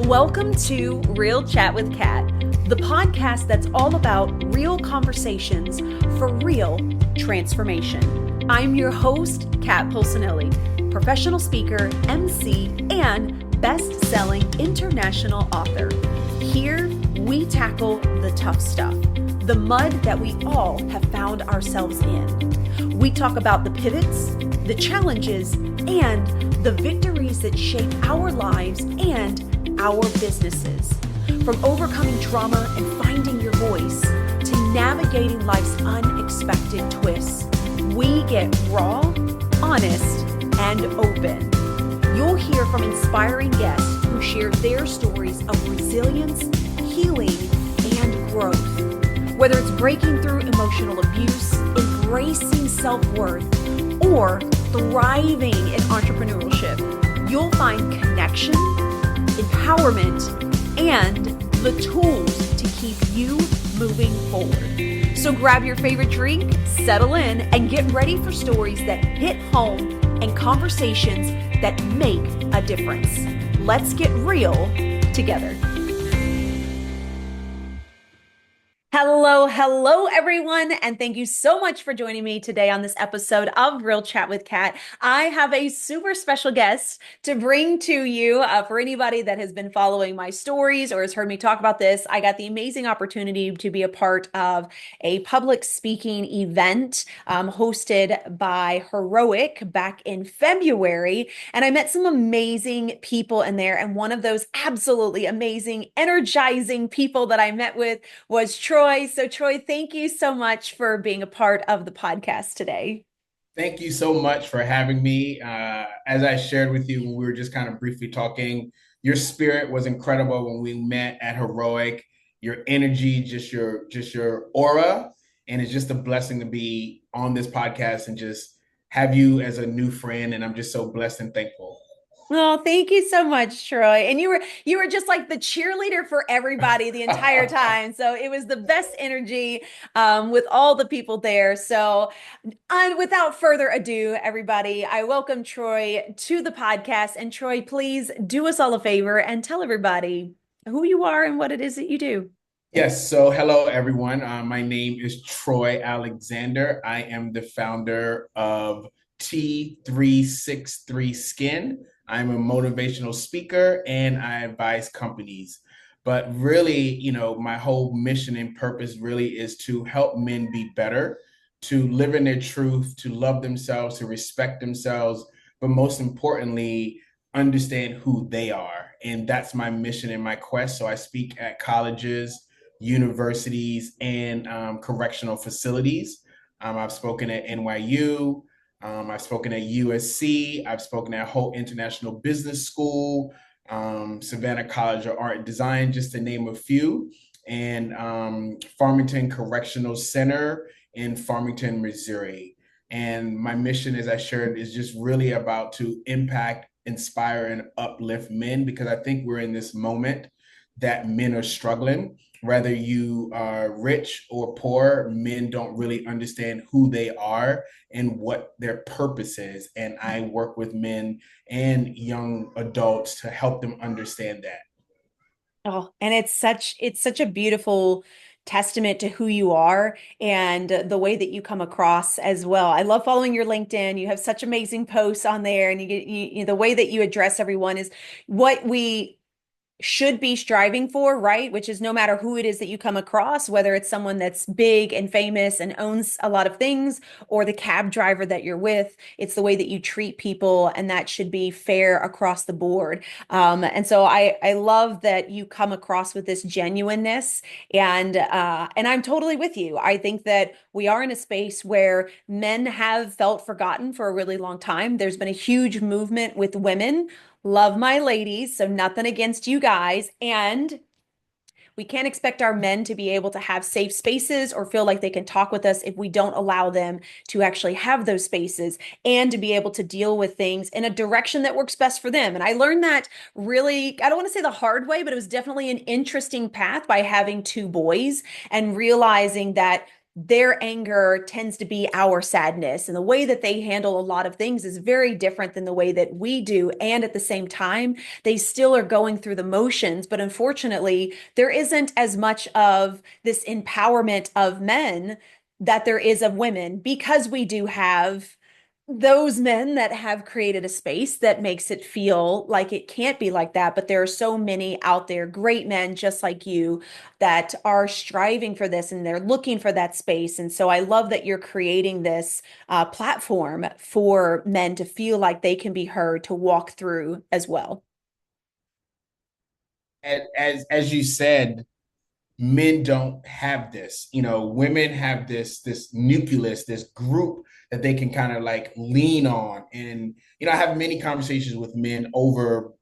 Welcome to Real Chat with Kat, the podcast that's all about real conversations for real transformation. I'm your host, Kat Pulcinelli, professional speaker, MC, and best-selling international author. Here, we tackle the tough stuff, the mud that we all have found ourselves in. We talk about the pivots, the challenges, and the victories that shape our lives and our businesses. From overcoming trauma and finding your voice to navigating life's unexpected twists, we get raw, honest, and open. You'll hear from inspiring guests who share their stories of resilience, healing, and growth. Whether it's breaking through emotional abuse, embracing self-worth, or thriving in entrepreneurship, you'll find connection, empowerment, and the tools to keep you moving forward. So grab your favorite drink, settle in, and get ready for stories that hit home and conversations that make a difference. Let's get real together. Hello, everyone, and thank you so much for joining me today on this episode of Real Chat with Kat. I have a super special guest to bring to you. For anybody that has been following my stories or has heard me talk about this, I got the amazing opportunity to be a part of a public speaking event hosted by Heroic back in February, and I met some amazing people in there, and one of those absolutely amazing, energizing people that I met with was Troy. So Troy, thank you so much for being a part of the podcast today. Thank you so much for having me. As I shared with you when we were just kind of briefly talking, your spirit was incredible when we met at Heroic. Your energy, just your aura, and it's just a blessing to be on this podcast and just have you as a new friend. And I'm just so blessed and thankful. Oh, thank you so much, Troy. And you were just like the cheerleader for everybody the entire time. So it was the best energy with all the people there. So without further ado, everybody, I welcome Troy to the podcast. And Troy, please do us all a favor and tell everybody who you are and what it is that you do. Yes, so hello everyone. My name is Troy Alexander. I am the founder of T363 SKIN. I'm a motivational speaker and I advise companies. But really, my whole mission and purpose really is to help men be better, to live in their truth, to love themselves, to respect themselves, but most importantly, understand who they are. And that's my mission and my quest. So I speak at colleges, universities, and correctional facilities. I've spoken at NYU. I've spoken at USC. I've spoken at Holt International Business School, Savannah College of Art and Design, just to name a few, and Farmington Correctional Center in Farmington, Missouri. And my mission, as I shared, is just really about to impact, inspire, and uplift men, because I think we're in this moment that men are struggling. Whether you are rich or poor, men don't really understand who they are and what their purpose is. And I work with men and young adults to help them understand that. Oh, and it's such a beautiful testament to who you are and the way that you come across as well. I love following your LinkedIn. You have such amazing posts on there, and the way that you address everyone is what we should be striving for, right? Which is no matter who it is that you come across, whether it's someone that's big and famous and owns a lot of things, or the cab driver that you're with, it's the way that you treat people, and that should be fair across the board. And so I love that you come across with this genuineness, and I'm totally with you. I think that we are in a space where men have felt forgotten for a really long time. There's been a huge movement with women. Love my ladies, so nothing against you guys. And we can't expect our men to be able to have safe spaces or feel like they can talk with us if we don't allow them to actually have those spaces and to be able to deal with things in a direction that works best for them. And I learned that really, I don't want to say the hard way, but it was definitely an interesting path by having two boys and realizing that their anger tends to be our sadness, and the way that they handle a lot of things is very different than the way that we do. And at the same time, they still are going through the motions, but unfortunately there isn't as much of this empowerment of men that there is of women, because we do have those men that have created a space that makes it feel like it can't be like that. But there are so many out there, great men just like you, that are striving for this and they're looking for that space. And so I love that you're creating this platform for men to feel like they can be heard, to walk through as well. As you said, men don't have this. Women have this nucleus, this group that they can kind of like lean on. And I have many conversations with men over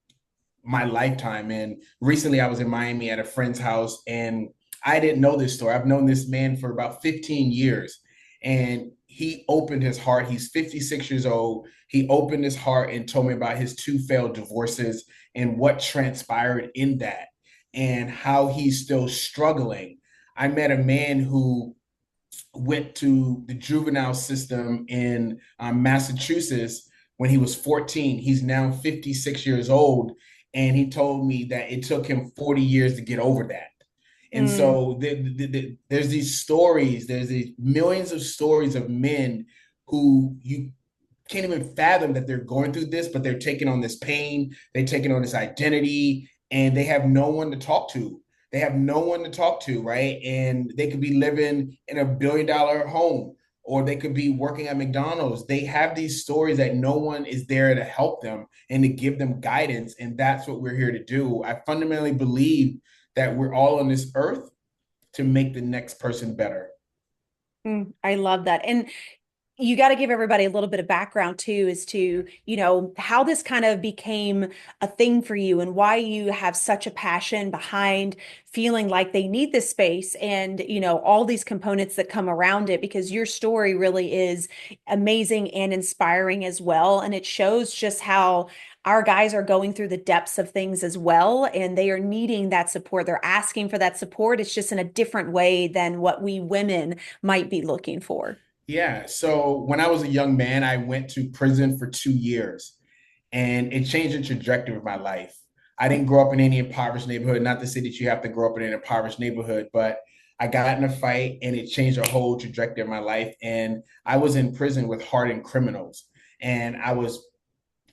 my lifetime. And recently I was in Miami at a friend's house, and I didn't know this story. I've known this man for about 15 years, and he opened his heart. He's 56 years old. He opened his heart and told me about his two failed divorces and what transpired in that and how he's still struggling. I met a man who went to the juvenile system in Massachusetts when he was 14. He's now 56 years old. And he told me that it took him 40 years to get over that. And Mm. so there's these stories, there's these millions of stories of men who you can't even fathom that they're going through this, but they're taking on this pain, they're taking on this identity, and they have no one to talk to. They have no one to talk to, right? And they could be living in a $1 billion home, or they could be working at McDonald's. They have these stories that no one is there to help them and to give them guidance. And that's what we're here to do. I fundamentally believe that we're all on this earth to make the next person better. I love that. And you got to give everybody a little bit of background too, as to, how this kind of became a thing for you and why you have such a passion behind feeling like they need this space, and, all these components that come around it, because your story really is amazing and inspiring as well. And it shows just how our guys are going through the depths of things as well, and they are needing that support. They're asking for that support. It's just in a different way than what we women might be looking for. Yeah. So when I was a young man, I went to prison for 2 years, and it changed the trajectory of my life. I didn't grow up in any impoverished neighborhood, not to say that you have to grow up in an impoverished neighborhood, but I got in a fight and it changed the whole trajectory of my life. And I was in prison with hardened criminals. And I was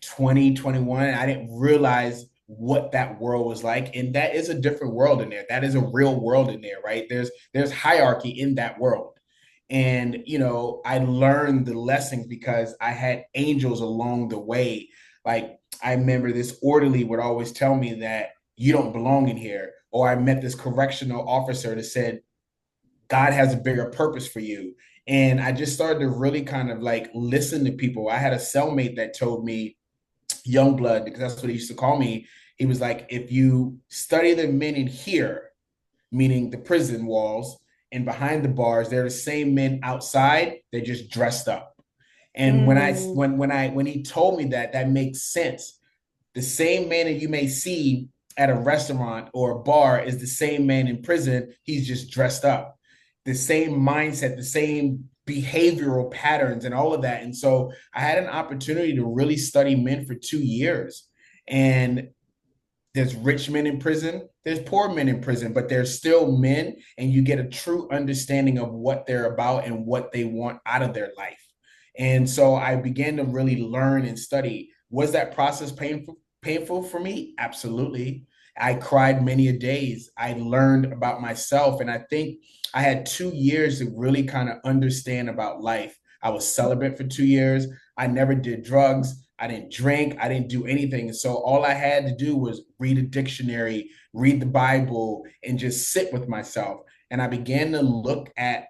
20, 21. I didn't realize what that world was like. And that is a different world in there. That is a real world in there, right? There's hierarchy in that world. And I learned the lessons because I had angels along the way. Like, I remember this orderly would always tell me that you don't belong in here. Or I met this correctional officer that said, God has a bigger purpose for you. And I just started to really kind of like listen to people. I had a cellmate that told me, young blood, because that's what he used to call me. He was like, if you study the men in here, meaning the prison walls, and behind the bars, they're the same men outside. They're just dressed up. And Mm. when he told me that, that makes sense. The same man that you may see at a restaurant or a bar is the same man in prison. He's just dressed up. The same mindset, the same behavioral patterns, and all of that. And so I had an opportunity to really study men for 2 years. And there's rich men in prison, there's poor men in prison, but there's still men, and you get a true understanding of what they're about and what they want out of their life. And so I began to really learn and study. Was that process painful for me? Absolutely. I cried many a days. I learned about myself, and I think I had 2 years to really kind of understand about life. I was celibate for 2 years. I never did drugs. I didn't drink. I didn't do anything. So all I had to do was read a dictionary, read the Bible, and just sit with myself. And I began to look at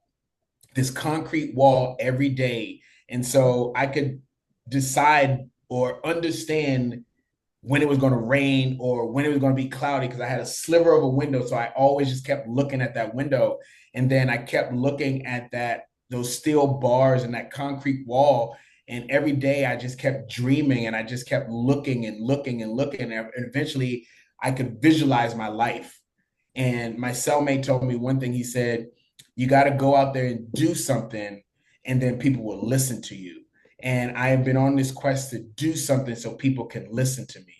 this concrete wall every day. And so I could decide or understand when it was going to rain or when it was going to be cloudy, because I had a sliver of a window. So I always just kept looking at that window. And then I kept looking at those steel bars and that concrete wall. And every day I just kept dreaming, and I just kept looking and looking and looking. And eventually I could visualize my life. And my cellmate told me one thing. He said, You got to go out there and do something, and then people will listen to you. And I have been on this quest to do something so people can listen to me.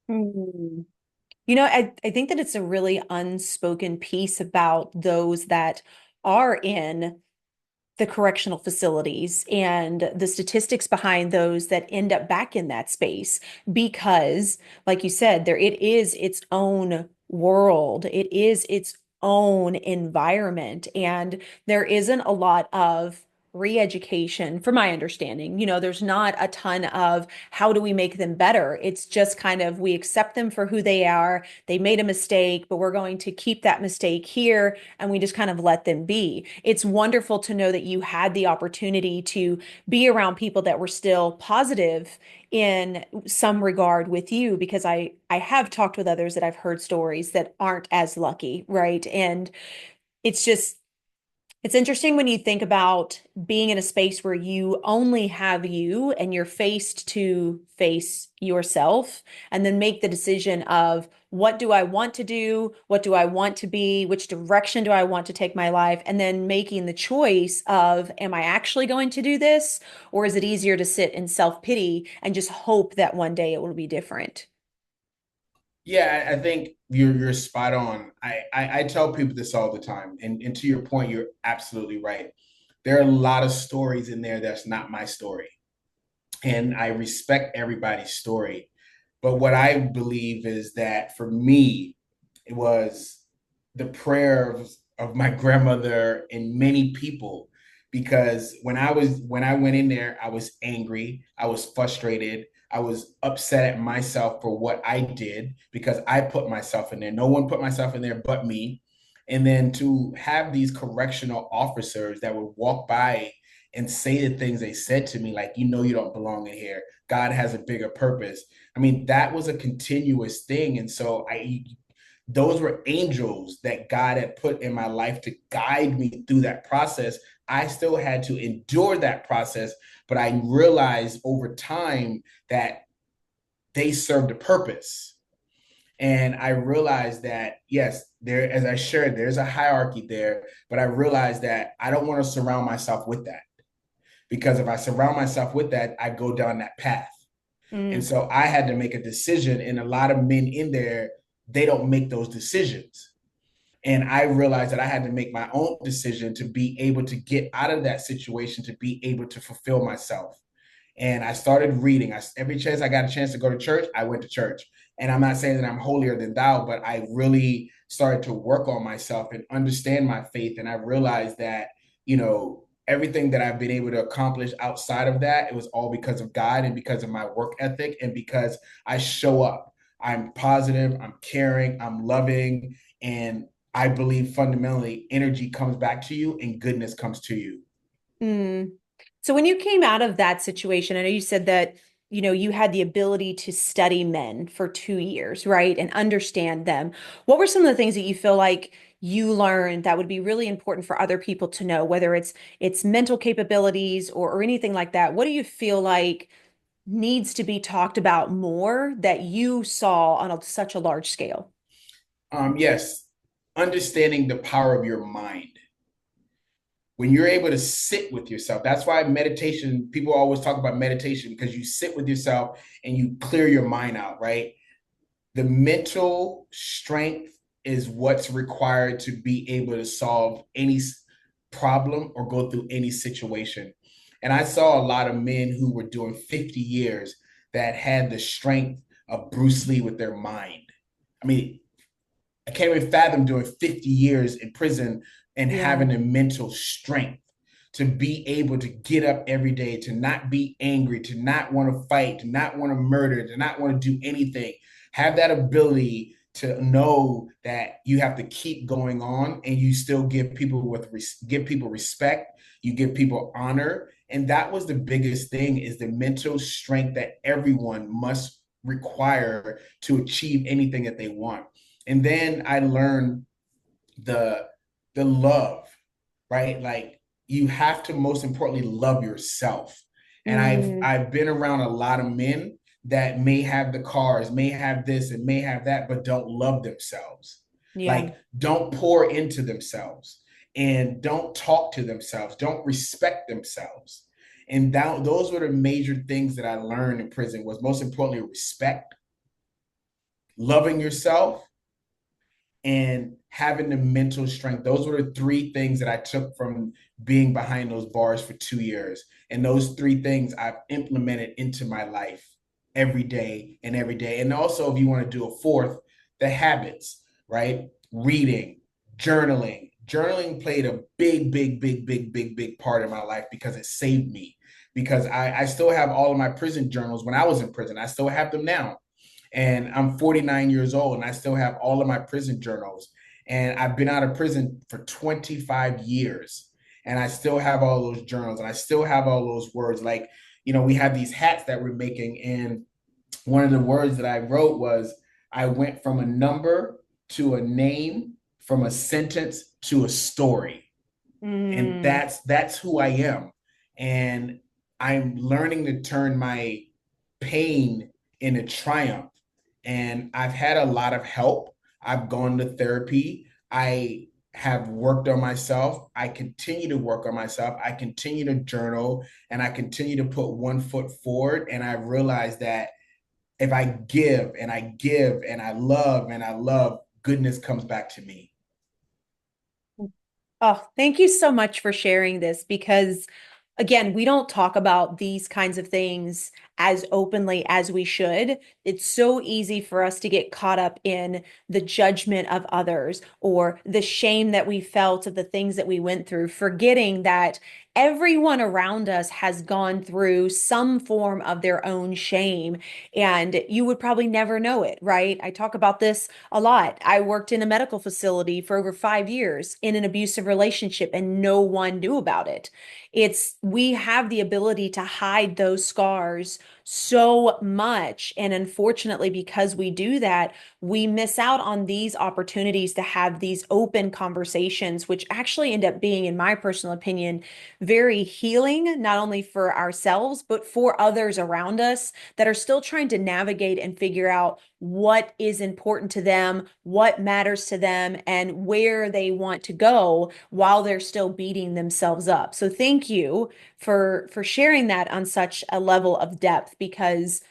Mm. I think that it's a really unspoken piece about those that are in the correctional facilities and the statistics behind those that end up back in that space because like you said there it is its own world, it is its own environment, and there isn't a lot of re-education from my understanding. There's not a ton of how do we make them better. It's just kind of we accept them for who they are. They made a mistake, but we're going to keep that mistake here and we just kind of let them be. It's wonderful to know that you had the opportunity to be around people that were still positive in some regard with you because I have talked with others that I've heard stories that aren't as lucky, right? And it's just it's interesting when you think about being in a space where you only have you and you're faced to face yourself and then make the decision of what do I want to do? What do I want to be? Which direction do I want to take my life? And then making the choice of, am I actually going to do this? Or is it easier to sit in self-pity and just hope that one day it will be different? Yeah, I think you're spot on. I tell people this all the time, and to your point, you're absolutely right. There are a lot of stories in there that's not my story, and I respect everybody's story. But what I believe is that for me, it was the prayers of my grandmother and many people. Because when I went in there, I was angry, I was frustrated, I was upset at myself for what I did because I put myself in there. No one put myself in there but me. And then to have these correctional officers that would walk by and say the things they said to me, like, you don't belong in here. God has a bigger purpose. I mean, that was a continuous thing. And so those were angels that God had put in my life to guide me through that process. I still had to endure that process, but I realized over time that they served a purpose. And I realized that, yes, there, as I shared, there's a hierarchy there, but I realized that I don't want to surround myself with that, because if I surround myself with that, I go down that path. And Mm, so I had to make a decision. And a lot of men in there, they don't make those decisions. And I realized that I had to make my own decision to be able to get out of that situation, to be able to fulfill myself. And I started reading. Every chance I got a chance to go to church, I went to church. And I'm not saying that I'm holier than thou, but I really started to work on myself and understand my faith. And I realized that, everything that I've been able to accomplish outside of that, it was all because of God and because of my work ethic and because I show up. I'm positive, I'm caring, I'm loving, and I believe fundamentally energy comes back to you and goodness comes to you. mm. So when you came out of that situation, I know you said that, you had the ability to study men for 2 years, right? And understand them. What were some of the things that you feel like you learned that would be really important for other people to know, whether it's mental capabilities or anything like that? What do you feel like needs to be talked about more that you saw on such a large scale? Yes, understanding the power of your mind. When you're able to sit with yourself, that's why meditation, people always talk about meditation, because you sit with yourself and you clear your mind out, right? The mental strength is what's required to be able to solve any problem or go through any situation. And I saw a lot of men who were doing 50 years that had the strength of Bruce Lee with their mind. I mean, I can't even fathom doing 50 years in prison and Yeah. having the mental strength to be able to get up every day, to not be angry, to not want to fight, to not want to murder, to not want to do anything. Have that ability to know that you have to keep going on, and you still give people respect, you give people honor. And that was the biggest thing, is the mental strength that everyone must require to achieve anything that they want. And then I learned the the love, right? Like, you have to most importantly love yourself. And Mm, I've been around a lot of men that may have the cars, may have this and may have that, but don't love themselves. yeah. Like, don't pour into themselves. and don't talk to themselves, don't respect themselves. And those were the major things that I learned in prison was most importantly respect, loving yourself, and having the mental strength. Those were the three things that I took from being behind those bars for 2 years. And those three things I've implemented into my life every day and every day. And also, if you want to do a fourth, the habits, right? Reading, journaling. Journaling played a big part in my life because it saved me. Because I still have all of my prison journals when I was in prison. I still have them now. And I'm 49 years old and I still have all of my prison journals. And I've been out of prison for 25 years. And I still have all those journals and I still have all those words. Like, we have these hats that we're making. And one of the words that I wrote was, I went from a number to a name, from a sentence to a story. And that's who I am. And I'm learning to turn my pain into triumph. And I've had a lot of help. I've gone to therapy. I have worked on myself. I continue to work on myself. I continue to journal and I continue to put one foot forward. And I realize that if I give and I give and I love, goodness comes back to me. Oh, thank you so much for sharing this because, again, we don't talk about these kinds of things as openly as we should. It's so easy for us to get caught up in the judgment of others or the shame that we felt of the things that we went through, forgetting that everyone around us has gone through some form of their own shame, and you would probably never know it, right? I talk about this a lot. I worked in a medical facility for over 5 years in an abusive relationship, and no one knew about it. We have the ability to hide those scars so much. And unfortunately, because we do that, we miss out on these opportunities to have these open conversations, which actually end up being, in my personal opinion, very healing, not only for ourselves, but for others around us that are still trying to navigate and figure out what is important to them, what matters to them, and where they want to go while they're still beating themselves up. So thank you for sharing that on such a level of depth, because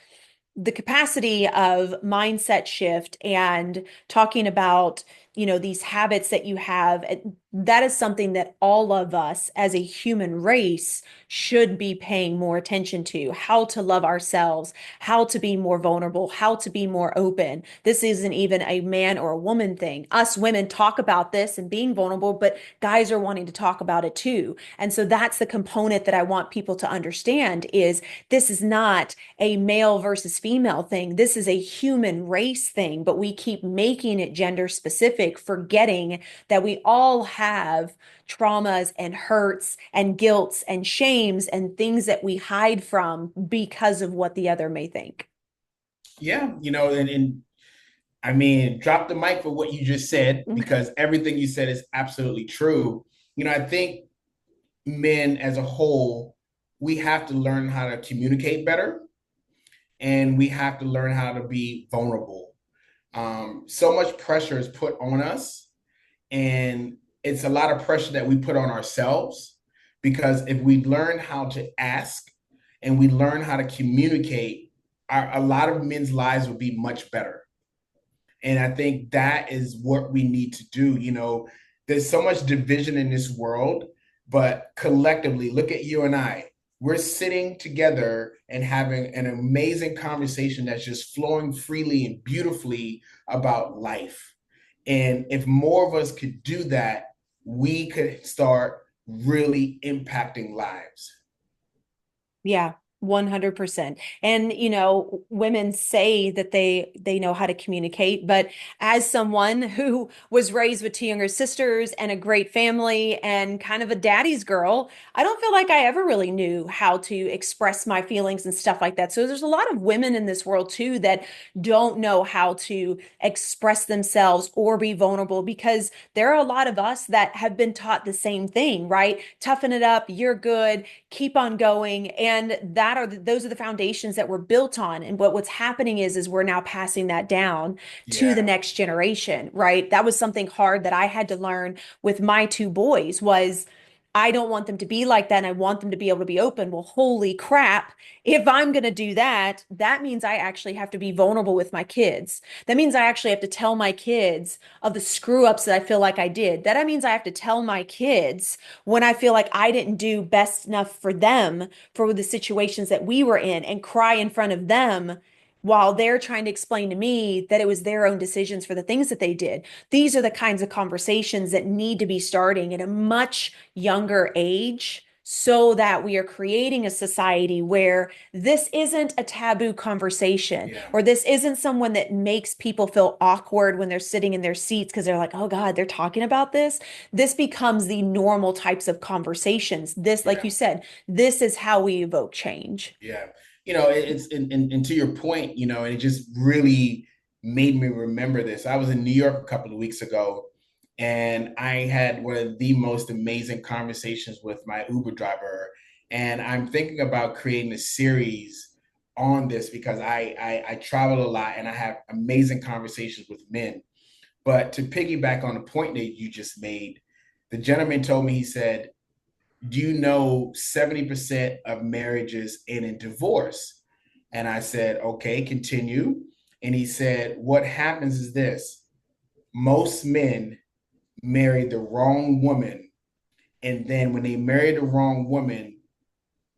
the capacity of mindset shift and talking about, these habits that you have, that is something that all of us as a human race should be paying more attention to: how to love ourselves, how to be more vulnerable, how to be more open. This isn't even a man or a woman thing. Us women talk about this and being vulnerable, but guys are wanting to talk about it too. And so that's the component that I want people to understand: is this is not a male versus female thing. This is a human race thing, but we keep making it gender specific, forgetting that we all have traumas and hurts and guilts and shames and things that we hide from because of what the other may think. Yeah, and I mean, drop the mic for what you just said, because everything you said is absolutely true. I think men as a whole, we have to learn how to communicate better and we have to learn how to be vulnerable. So much pressure is put on us, and it's a lot of pressure that we put on ourselves, because if we learn how to ask and we learn how to communicate, a lot of men's lives would be much better. And I think that is what we need to do. There's so much division in this world, but collectively, look at you and I. We're sitting together and having an amazing conversation that's just flowing freely and beautifully about life. And if more of us could do that, we could start really impacting lives. Yeah, 100%. And women say that they know how to communicate, but as someone who was raised with two younger sisters and a great family and kind of a daddy's girl, I don't feel like I ever really knew how to express my feelings and stuff like that. So there's a lot of women in this world too that don't know how to express themselves or be vulnerable, because there are a lot of us that have been taught the same thing, right? Toughen it up, you're good, keep on going. And those are the foundations that we're built on. And what's happening is we're now passing that down to the Yeah. next generation, right? That was something hard that I had to learn with my two boys was I don't want them to be like that and I want them to be able to be open. Well, holy crap. If I'm going to do that, that means I actually have to be vulnerable with my kids. That means I actually have to tell my kids of the screw ups that I feel like I did. That means I have to tell my kids when I feel like I didn't do best enough for them for the situations that we were in and cry in front of them while they're trying to explain to me that it was their own decisions for the things that they did. These are the kinds of conversations that need to be starting at a much younger age so that we are creating a society where this isn't a taboo conversation Yeah. or this isn't someone that makes people feel awkward when they're sitting in their seats because they're like, oh God, they're talking about this. This becomes the normal types of conversations. This, like Yeah. you said, this is how we evoke change. Yeah. It's and to your point, and it just really made me remember this. I was in New York a couple of weeks ago, and I had one of the most amazing conversations with my Uber driver. And I'm thinking about creating a series on this because I travel a lot and I have amazing conversations with men. But to piggyback on the point that you just made, the gentleman told me, he said, do you know 70% of marriages end in divorce? And I said, okay, continue. And he said, what happens is this: most men marry the wrong woman. And then when they marry the wrong woman,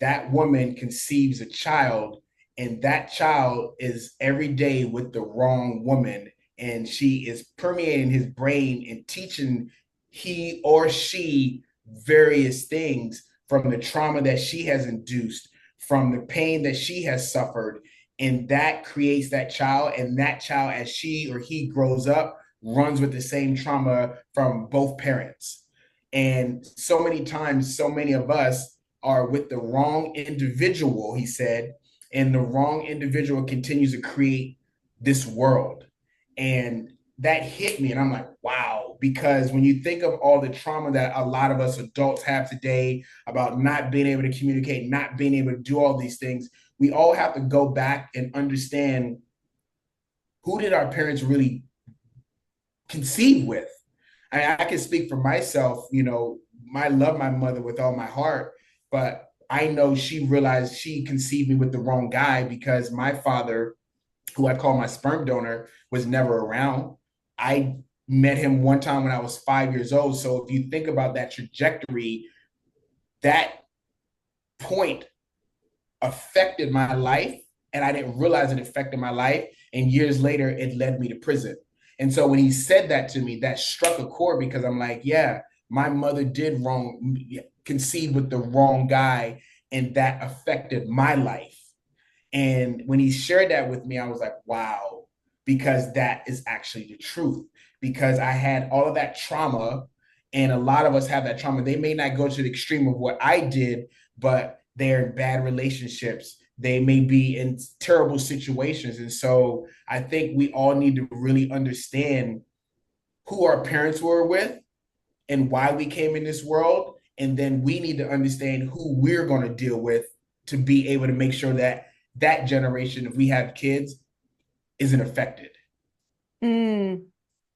that woman conceives a child, and that child is every day with the wrong woman, and she is permeating his brain and teaching he or she various things from the trauma that she has induced, from the pain that she has suffered, and that creates that child, and that child, as she or he grows up, runs with the same trauma from both parents. And so many times, so many of us are with the wrong individual, he said, and the wrong individual continues to create this world. And that hit me. And I'm like, wow, because when you think of all the trauma that a lot of us adults have today about not being able to communicate, not being able to do all these things, we all have to go back and understand, who did our parents really conceive with? I can speak for myself. I love my mother with all my heart, but I know she realized she conceived me with the wrong guy because my father, who I call my sperm donor, was never around. I met him one time when I was 5 years old. So if you think about that trajectory, that point affected my life, and I didn't realize it affected my life. And years later, it led me to prison. And so when he said that to me, that struck a chord, because I'm like, yeah, my mother did wrong, conceive with the wrong guy, and that affected my life. And when he shared that with me, I was like, wow, because that is actually the truth. Because I had all of that trauma, and a lot of us have that trauma. They may not go to the extreme of what I did, but they're in bad relationships. They may be in terrible situations. And so I think we all need to really understand who our parents were with and why we came in this world. And then we need to understand who we're going to deal with to be able to make sure that that generation, if we have kids, isn't affected. Mm.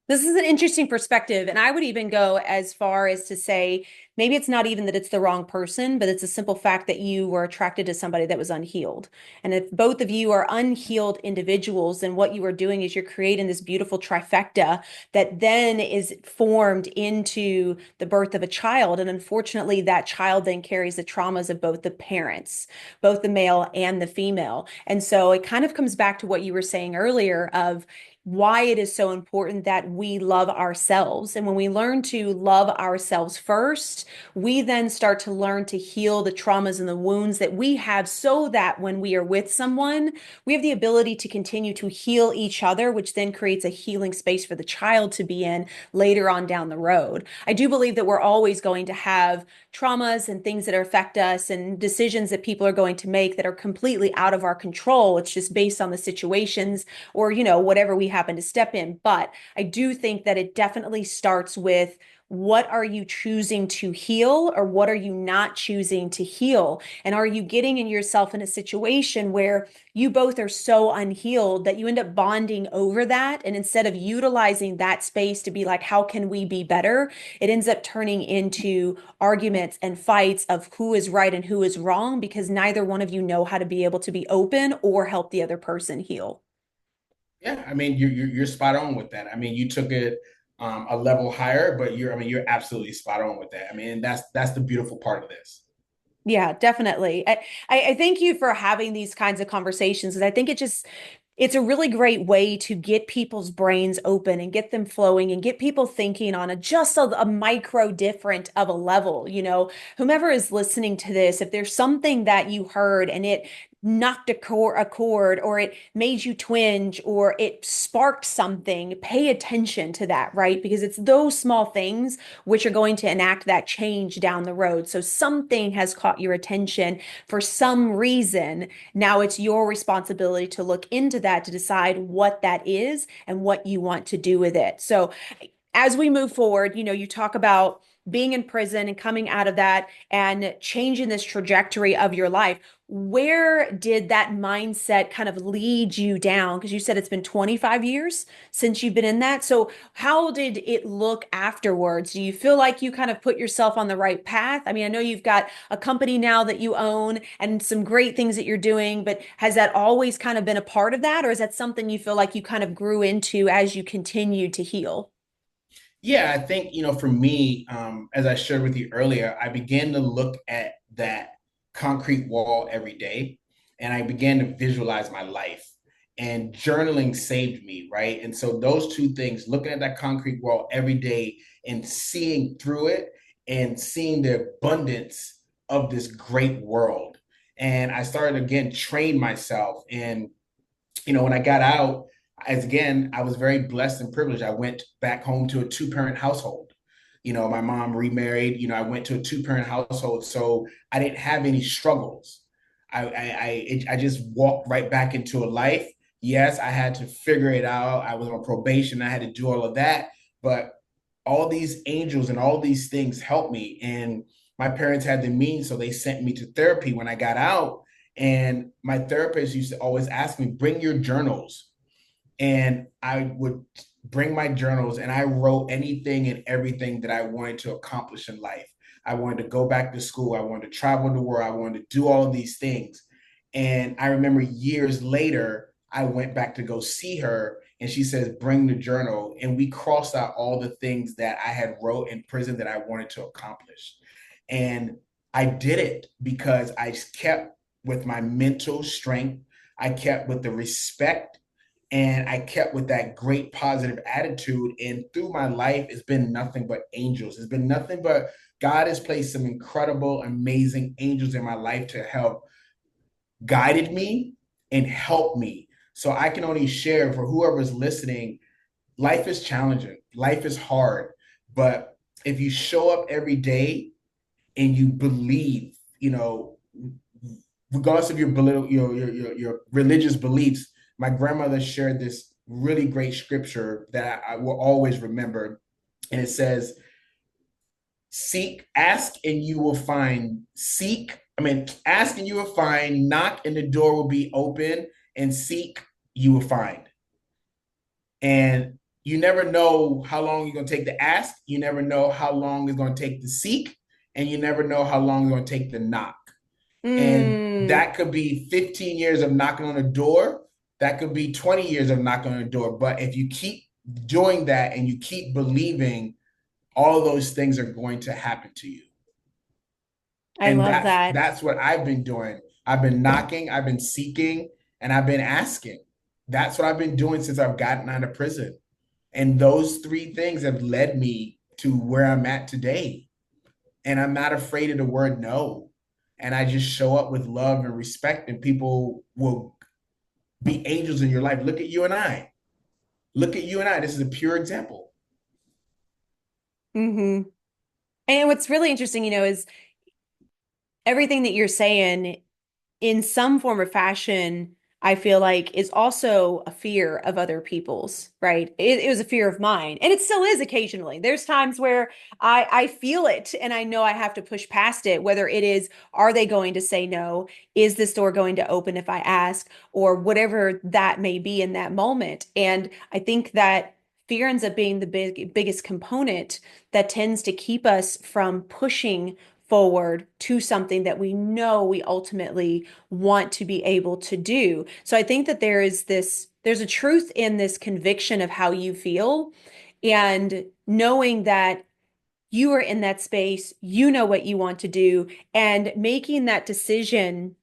This is an interesting perspective. And I would even go as far as to say, maybe it's not even that it's the wrong person, but it's a simple fact that you were attracted to somebody that was unhealed. And if both of you are unhealed individuals, then what you are doing is you're creating this beautiful trifecta that then is formed into the birth of a child. And unfortunately, that child then carries the traumas of both the parents, both the male and the female. And so it kind of comes back to what you were saying earlier of why it is so important that we love ourselves. And when we learn to love ourselves first, we then start to learn to heal the traumas and the wounds that we have so that when we are with someone, we have the ability to continue to heal each other, which then creates a healing space for the child to be in later on down the road. I do believe that we're always going to have traumas and things that affect us and decisions that people are going to make that are completely out of our control. It's just based on the situations or, whatever we happen to step in. But I do think that it definitely starts with what are you choosing to heal or what are you not choosing to heal? And are you getting in yourself in a situation where you both are so unhealed that you end up bonding over that? And instead of utilizing that space to be like, how can we be better? It ends up turning into arguments and fights of who is right and who is wrong because neither one of you know how to be able to be open or help the other person heal. Yeah, I mean, you're spot on with that. I mean, you took it a level higher, but you're absolutely spot on with that. I mean, that's the beautiful part of this. Yeah, definitely. I thank you for having these kinds of conversations. And I think it's a really great way to get people's brains open and get them flowing and get people thinking on a micro different of a level. Whomever is listening to this, if there's something that you heard and it knocked a chord or it made you twinge or it sparked something, pay attention to that, right? Because it's those small things which are going to enact that change down the road. So something has caught your attention for some reason. Now it's your responsibility to look into that to decide what that is and what you want to do with it. So as we move forward, you talk about being in prison and coming out of that and changing this trajectory of your life. Where did that mindset kind of lead you down? Because you said it's been 25 years since you've been in that. So, how did it look afterwards? Do you feel like you kind of put yourself on the right path? I mean, I know you've got a company now that you own and some great things that you're doing, but has that always kind of been a part of that? Or is that something you feel like you kind of grew into as you continued to heal? Yeah, I think, for me, as I shared with you earlier, I began to look at that concrete wall every day and I began to visualize my life. And journaling saved me, right? And so those two things, looking at that concrete wall every day and seeing through it and seeing the abundance of this great world. And I started again train myself. And when I got out, as again, I was very blessed and privileged. I went back home to a two-parent household. My mom remarried. I went to a two-parent household, so I didn't have any struggles. I just walked right back into a life. Yes, I had to figure it out. I was on probation. I had to do all of that, but all these angels and all these things helped me. And my parents had the means, so they sent me to therapy when I got out. And my therapist used to always ask me, bring your journals. And I would bring my journals and I wrote anything and everything that I wanted to accomplish in life. I wanted to go back to school. I wanted to travel the world. I wanted to do all of these things. And I remember years later, I went back to go see her and she says, bring the journal. And we crossed out all the things that I had wrote in prison that I wanted to accomplish. And I did it because I kept with my mental strength. I kept with the respect and I kept with that great positive attitude. And through my life, it's been nothing but angels. It's been nothing but God has placed some incredible, amazing angels in my life to help guided me and helped me. So I can only share for whoever's listening, life is challenging, life is hard. But if you show up every day and you believe, regardless of your religious beliefs, my grandmother shared this really great scripture that I will always remember. And it says, seek, ask, and you will find. Ask and you will find, knock and the door will be open, and seek, you will find. And you never know how long you're going to take to ask. You never know how long it's going to take to seek. And you never know how long it's going to take to knock. And Mm, that could be 15 years of knocking on a door. That could be 20 years of knocking on a door. But if you keep doing that and you keep believing, all of those things are going to happen to you. I And love that's that. that's what I've been doing. I've been knocking, I've been seeking, and I've been asking. That's what I've been doing since I've gotten out of prison. And those three things have led me to where I'm at today. And I'm not afraid of the word no. And I just show up with love and respect, and people will be angels in your life. Look at you and I. Look at you and I. This is a pure example. Hmm. And what's really interesting, is everything that you're saying in some form or fashion I feel like is also a fear of other people's, right? It was a fear of mine, and it still is occasionally. There's times where I feel it and I know I have to push past it, whether it is, are they going to say no? Is this door going to open if I ask? Or whatever that may be in that moment. And I think that fear ends up being the biggest component that tends to keep us from pushing forward to something that we know we ultimately want to be able to do. So I think that there's a truth in this conviction of how you feel and knowing that you are in that space, you know what you want to do, and making that decision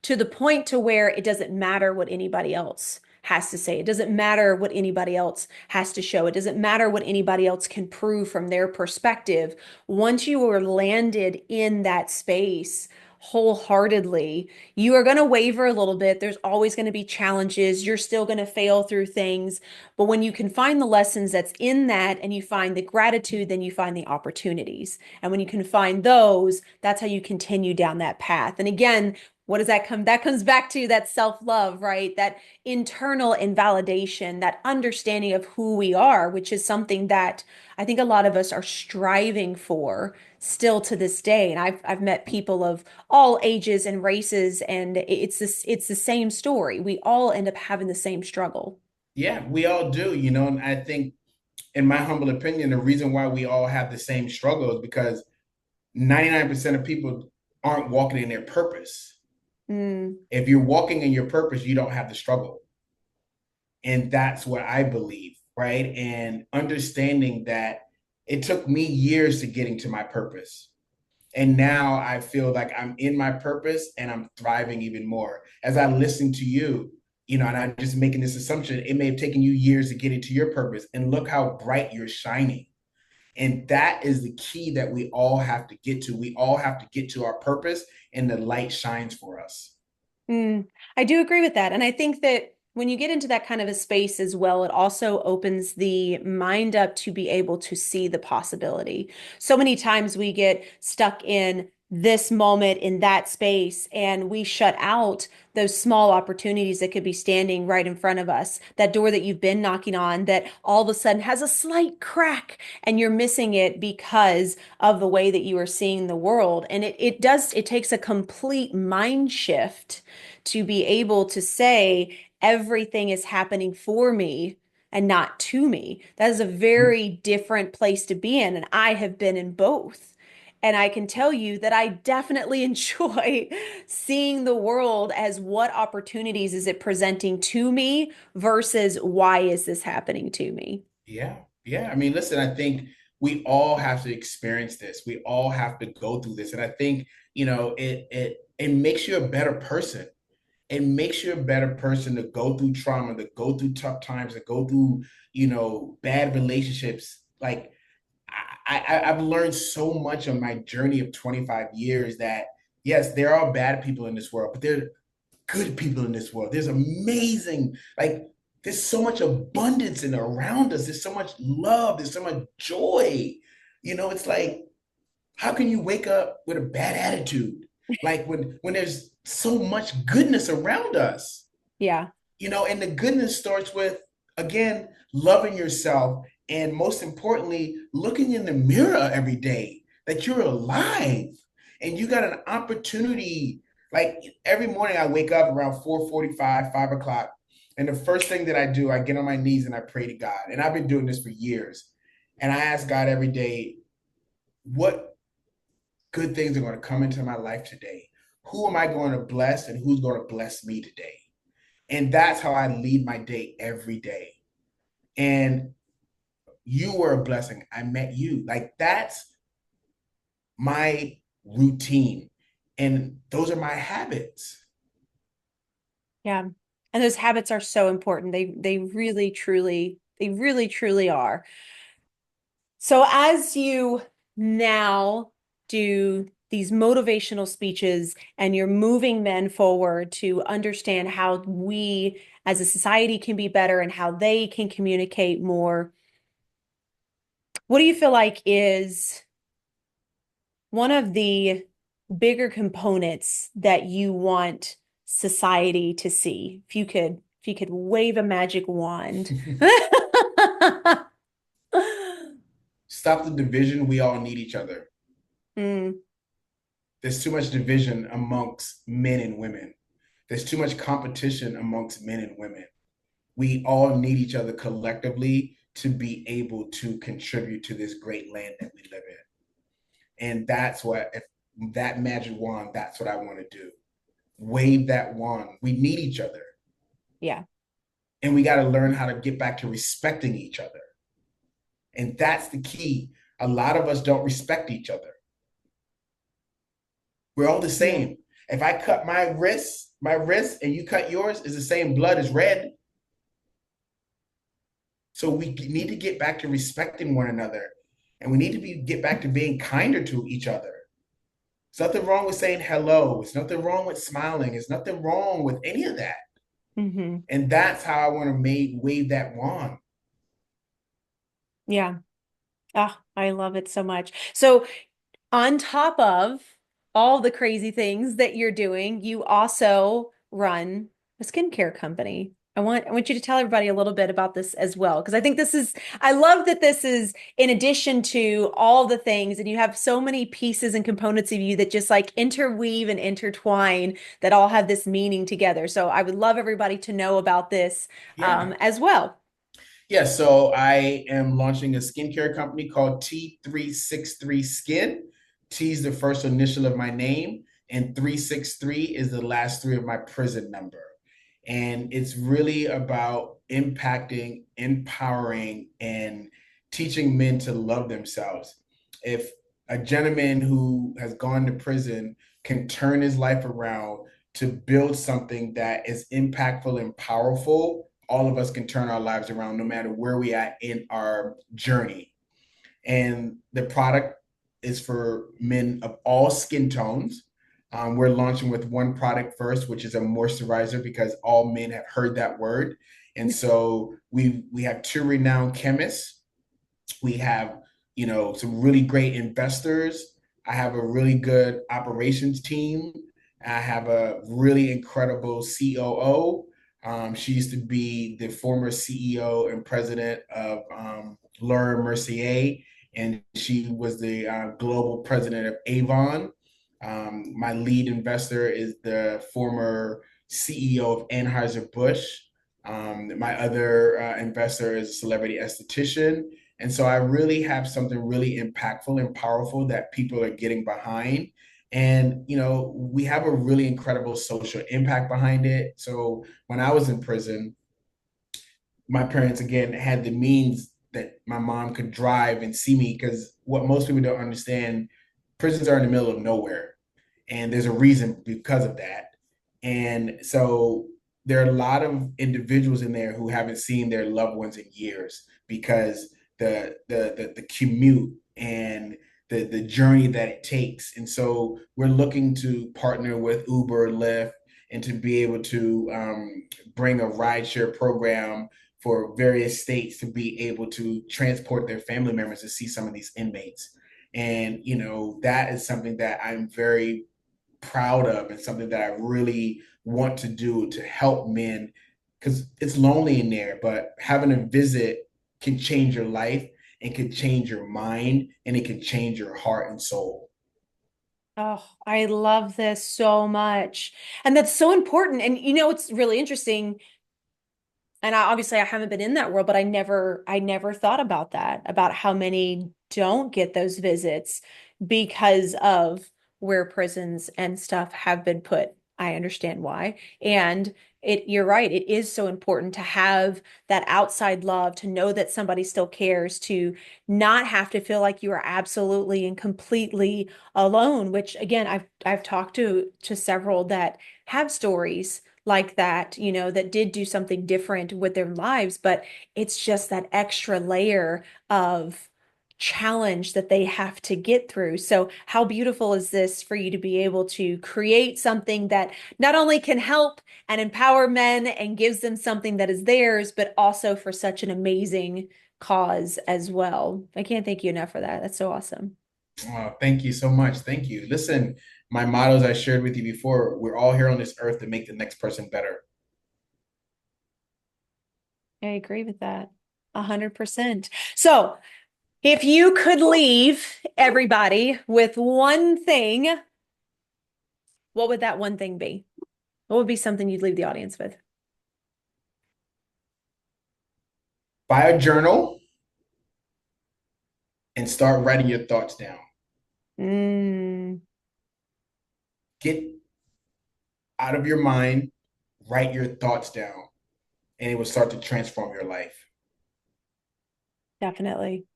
to the point to where it doesn't matter what anybody else has to say. It doesn't matter what anybody else has to show. It doesn't matter what anybody else can prove from their perspective. Once you are landed in that space wholeheartedly, you are going to waver a little bit. There's always going to be challenges. You're still going to fail through things. But when you can find the lessons that's in that and you find the gratitude, then you find the opportunities. And when you can find those, that's how you continue down that path. And again, what does that come? That comes back to that self-love, right? That internal invalidation, that understanding of who we are, which is something that I think a lot of us are striving for still to this day. And I've met people of all ages and races, and it's the same story. We all end up having the same struggle. Yeah, we all do, and I think, in my humble opinion, the reason why we all have the same struggle is because 99% of people aren't walking in their purpose. Mm, If you're walking in your purpose, you don't have the struggle. And that's what I believe, right? And understanding that it took me years to getting to my purpose. And now I feel like I'm in my purpose and I'm thriving even more. As I listen to you, and I'm just making this assumption, it may have taken you years to get into your purpose. And look how bright you're shining. And that is the key that we all have to get to. We all have to get to our purpose, and the light shines for us. I do agree with that. And I think that when you get into that kind of a space as well, it also opens the mind up to be able to see the possibility. So many times we get stuck in this moment in that space and we shut out those small opportunities that could be standing right in front of us. That door that you've been knocking on that all of a sudden has a slight crack and you're missing it because of the way that you are seeing the world. And it takes a complete mind shift to be able to say everything is happening for me and not to me. That is a very different place to be in. And I have been in both. And I can tell you that I definitely enjoy seeing the world as what opportunities is it presenting to me versus why is this happening to me? Yeah. Yeah. I mean, listen, I think we all have to experience this. We all have to go through this. And I think, it makes you a better person. It makes you a better person to go through trauma, to go through tough times, to go through, bad relationships. Like I've learned so much on my journey of 25 years that yes, there are bad people in this world, but there are good people in this world. There's amazing, like there's so much abundance in around us. There's so much love. There's so much joy. It's like, how can you wake up with a bad attitude? Like when there's so much goodness around us, Yeah. and the goodness starts with, again, loving yourself. And most importantly, looking in the mirror every day that you're alive and you got an opportunity. Like every morning I wake up around 4:45, 5 o'clock. And the first thing that I do, I get on my knees and I pray to God. And I've been doing this for years. And I ask God every day, what good things are going to come into my life today? Who am I going to bless and who's going to bless me today? And that's how I lead my day every day. And you were a blessing. I met you. Like that's my routine. And those are my habits. Yeah. And those habits are so important. They really truly are. So as you now do these motivational speeches and you're moving men forward to understand how we as a society can be better and how they can communicate more, what do you feel like is one of the bigger components that you want society to see? If you could wave a magic wand. Stop the division. We all need each other. Mm, There's too much division amongst men and women. There's too much competition amongst men and women. We all need each other collectively to be able to contribute to this great land that we live in. And that's what, if that magic wand, that's what I want to do. Wave that wand. We need each other. yeah. And we got to learn how to get back to respecting each other. And that's the key. A lot of us don't respect each other. We're all the Yeah. same. If I cut my wrist, and you cut yours, is the same blood as red. So we need to get back to respecting one another, and we need to get back to being kinder to each other. There's nothing wrong with saying hello. There's nothing wrong with smiling. There's nothing wrong with any of that. Hmm. And that's how I want to wave that wand. Yeah. Ah, I love it so much. So on top of all the crazy things that you're doing, you also run a skincare company. I want you to tell everybody a little bit about this as well, because I think this is, I love that this is in addition to all the things, and you have so many pieces and components of you that just like interweave and intertwine that all have this meaning together. So I would love everybody to know about this Yeah. as well. Yeah, so I am launching a skincare company called T363 SKIN. T is the first initial of my name, and 363 is the last three of my prison number. And it's really about impacting, empowering, and teaching men to love themselves. If a gentleman who has gone to prison can turn his life around to build something that is impactful and powerful, all of us can turn our lives around no matter where we are in our journey. And the product is for men of all skin tones. We're launching with one product first, which is a moisturizer, because all men have heard that word. And so we have two renowned chemists. We have, some really great investors. I have a really good operations team. I have a really incredible COO. She used to be the former CEO and president of Laura Mercier, and she was the global president of Avon. My lead investor is the former CEO of Anheuser-Busch. My other investor is a celebrity esthetician. And so I really have something really impactful and powerful that people are getting behind. And, we have a really incredible social impact behind it. So when I was in prison, my parents, again, had the means that my mom could drive and see me, because what most people don't understand, prisons are in the middle of nowhere. And there's a reason because of that. And so there are a lot of individuals in there who haven't seen their loved ones in years, because the commute and the journey that it takes. And so we're looking to partner with Uber, Lyft, and to be able to bring a rideshare program for various states to be able to transport their family members to see some of these inmates. And that is something that I'm very proud of, and something that I really want to do to help men, because it's lonely in there, but having a visit can change your life and can change your mind, and it can change your heart and soul. Oh, I love this so much. And that's so important. And it's really interesting. And obviously I haven't been in that world, but I never thought about that, about how many don't get those visits because of where prisons and stuff have been put. I understand why. And you're right. It is so important to have that outside love, to know that somebody still cares, to not have to feel like you are absolutely and completely alone, which again, I've talked to several that have stories like that, that did do something different with their lives, but it's just that extra layer of challenge that they have to get through. So, how beautiful is this for you to be able to create something that not only can help and empower men and gives them something that is theirs, but also for such an amazing cause as well. I can't thank you enough for that. That's so awesome. Oh, thank you so much. Thank you. Listen, my mottos I shared with you before, we're all here on this earth to make the next person better. I agree with that 100%. So, if you could leave everybody with one thing, what would that one thing be? What would be something you'd leave the audience with? Buy a journal and start writing your thoughts down. Mm, Get out of your mind, write your thoughts down, and it will start to transform your life. definitely.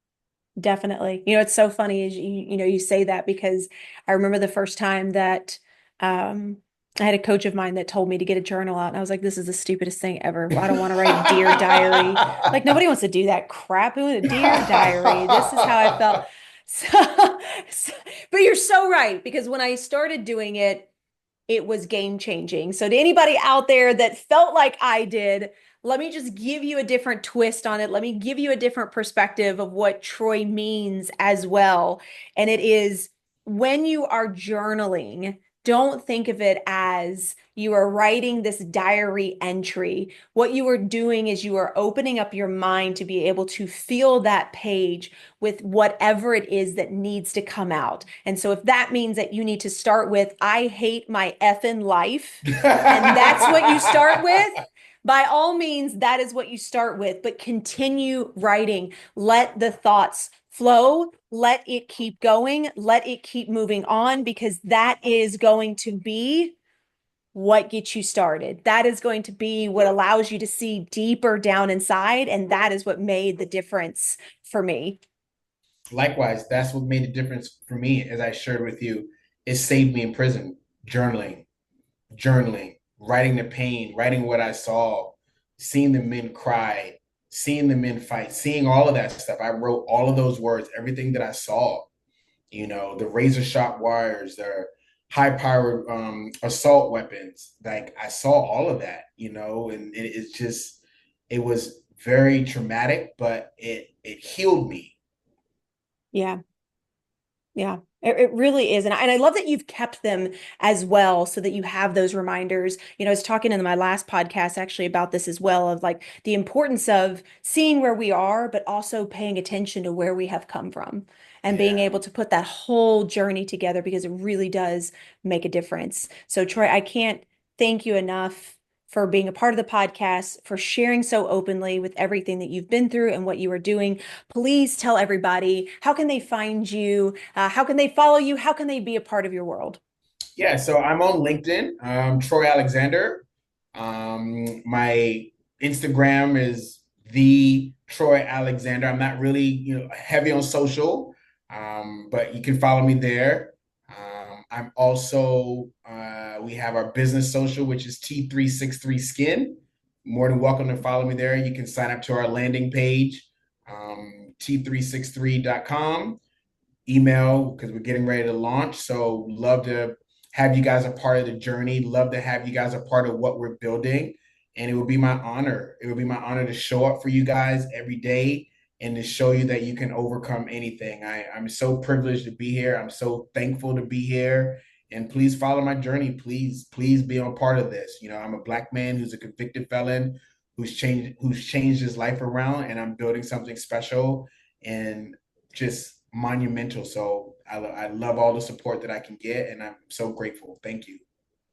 Definitely. It's so funny is you say that because I remember the first time that I had a coach of mine that told me to get a journal out and I was like, this is the stupidest thing ever. Well, I don't want to write a dear diary. Like nobody wants to do that crap. Who wants a dear diary? This is how I felt. So, but you're so right because when I started doing it, it was game changing. So, to anybody out there that felt like I did, let me just give you a different twist on it. Let me give you a different perspective of what Troy means as well. And it is when you are journaling, don't think of it as you are writing this diary entry. What you are doing is you are opening up your mind to be able to fill that page with whatever it is that needs to come out. And so if that means that you need to start with, I hate my effing life, and that's what you start with, by all means, that is what you start with, but continue writing. Let the thoughts flow. Let it keep going. Let it keep moving on because that is going to be what gets you started. That is going to be what allows you to see deeper down inside. And that is what made the difference for me. Likewise, that's what made a difference for me, as I shared with you. It saved me in prison. Journaling, journaling, writing the pain, writing what I saw, seeing the men cry, seeing the men fight, seeing all of that stuff. I wrote all of those words, everything that I saw, the razor sharp wires, the high powered assault weapons. Like I saw all of that, and it's just, it was very traumatic, but it healed me. Yeah. Yeah, it really is. And I love that you've kept them as well so that you have those reminders. I was talking in my last podcast actually about this as well, of like the importance of seeing where we are, but also paying attention to where we have come from and being Yeah. able to put that whole journey together because it really does make a difference. So, Troy, I can't thank you enough for being a part of the podcast, for sharing so openly with everything that you've been through and what you are doing. Please tell everybody, how can they find you? How can they follow you? How can they be a part of your world? Yeah, so I'm on LinkedIn, Troy Alexander. My Instagram is the Troy Alexander. I'm not really, heavy on social, but you can follow me there. I'm also, we have our business social, which is T363 SKIN. More than welcome to follow me there. You can sign up to our landing page, t363.com. Email because we're getting ready to launch. So love to have you guys a part of the journey. Love to have you guys a part of what we're building. And it would be my honor. It would be my honor to show up for you guys every day and to show you that you can overcome anything. I'm so privileged to be here. I'm so thankful to be here. And please follow my journey. Please be a part of this. I'm a Black man who's a convicted felon who's changed his life around, and I'm building something special and just monumental. So I love all the support that I can get, and I'm so grateful. Thank you.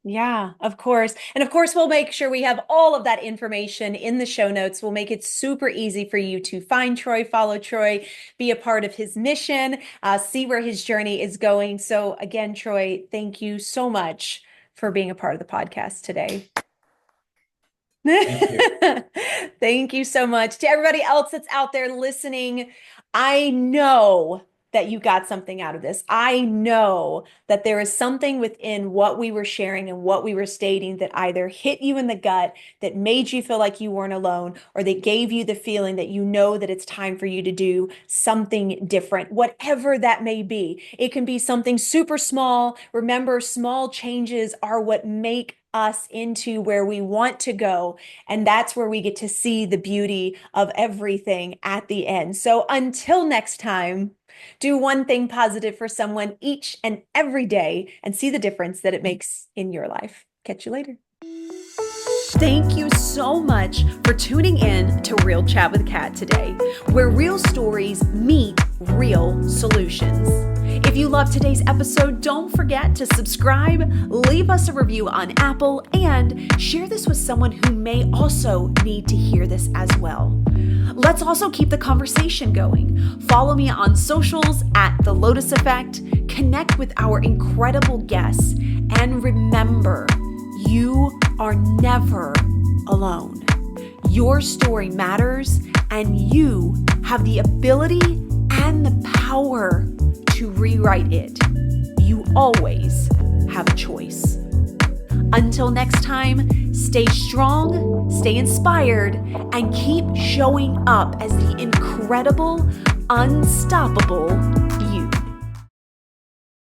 Yeah, of course. And of course, we'll make sure we have all of that information in the show notes. We'll make it super easy for you to find Troy, follow Troy, be a part of his mission, see where his journey is going. So, again, Troy, thank you so much for being a part of the podcast today. Thank you. Thank you so much. To everybody else that's out there listening, I know that you got something out of this. I know that there is something within what we were sharing and what we were stating that either hit you in the gut, that made you feel like you weren't alone, or that gave you the feeling that you know that it's time for you to do something different, whatever that may be. It can be something super small. Remember, small changes are what make us into where we want to go. And that's where we get to see the beauty of everything at the end. So until next time, do one thing positive for someone each and every day and see the difference that it makes in your life. Catch you later. Thank you so much for tuning in to Real Chat with Kat today, where real stories meet real solutions. If you loved today's episode, don't forget to subscribe, leave us a review on Apple, and share this with someone who may also need to hear this as well. Let's also keep the conversation going. Follow me on socials at The Lotus Effect, connect with our incredible guests, and remember, you are never alone. Your story matters, and you have the ability and the power to rewrite it. You always have a choice. Until next time, stay strong, stay inspired, and keep showing up as the incredible, unstoppable